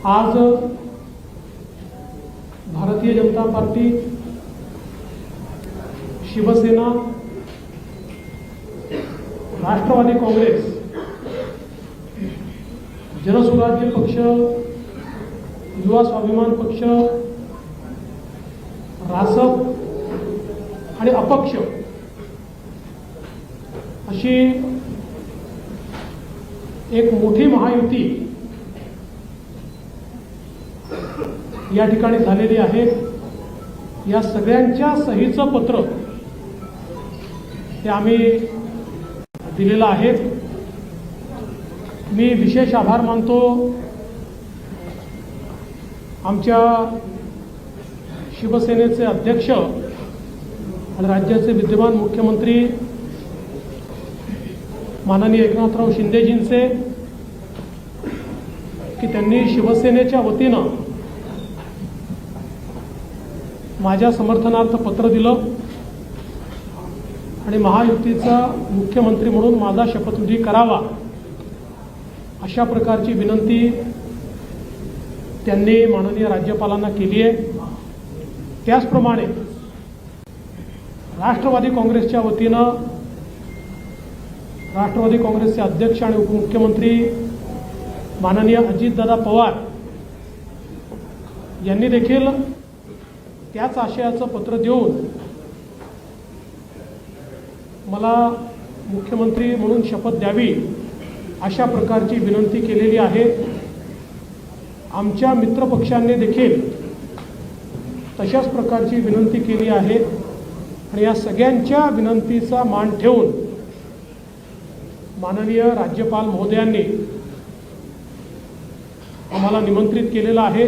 आज भारतीय जनता पार्टी, शिवसेना, राष्ट्रवादी काँग्रेस, जनसुराज्य पक्ष, युवा स्वाभिमान पक्ष, रासप आणि अपक्ष अशी एक मोठी महायुती या ठिकाणी झालेली आहे। या सगळ्यांच्या सहीचं पत्र ते आम्ही दिलेलं आहे। मी विशेष आभार मानतो आमच्या शिवसेनेचे अध्यक्ष आणि राज्याचे विद्यमान मुख्यमंत्री माननीय एकनाथराव शिंदेजींचे की त्यांनी शिवसेनेच्या वतीनं माझ्या समर्थनार्थ पत्र दिलं आणि महायुतीचा मुख्यमंत्री म्हणून माझा शपथविधी करावा अशा प्रकारची विनंती त्यांनी माननीय राज्यपालांना केली आहे। त्याचप्रमाणे राष्ट्रवादी काँग्रेसच्या वतीनं राष्ट्रवादी काँग्रेसचे अध्यक्ष आणि उपमुख्यमंत्री माननीय अजितदादा पवार यांनी देखील त्याच आशयाचं पत्र देऊन मला मुख्यमंत्री म्हणून शपथ द्यावी अशा प्रकारची विनंती केलेली आहे। आमच्या मित्रपक्षांनी देखील तशाच प्रकारची विनंती केली आहे आणि या सगळ्यांच्या विनंतीचा मान ठेवून माननीय राज्यपाल महोदयांनी आम्हाला निमंत्रित केलेलं आहे।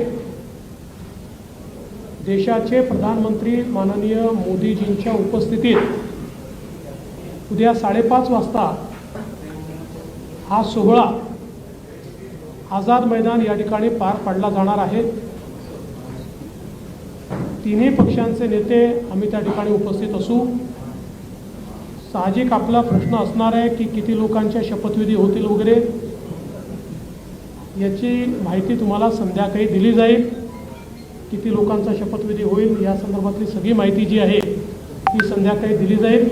देशाचे प्रधानमंत्री माननीय मोदीजींच्या उपस्थितीत उद्या 5:30 वाजता हा सोहळा आझाद मैदान या ठिकाणी पार पाडला जाणार आहे। तिन्ही पक्षांचे नेते आम्ही त्या ठिकाणी उपस्थित असू। साहजिक आपला प्रश्न असणार आहे की किती लोकांच्या शपथविधी होतील वगैरे, याची माहिती तुम्हाला संध्याकाळी दिली जाईल। किती लोकांचा शपथविधी होईल या संदर्भातली सगळी माहिती जी आहे ती संध्याकाळी दिली जाईल।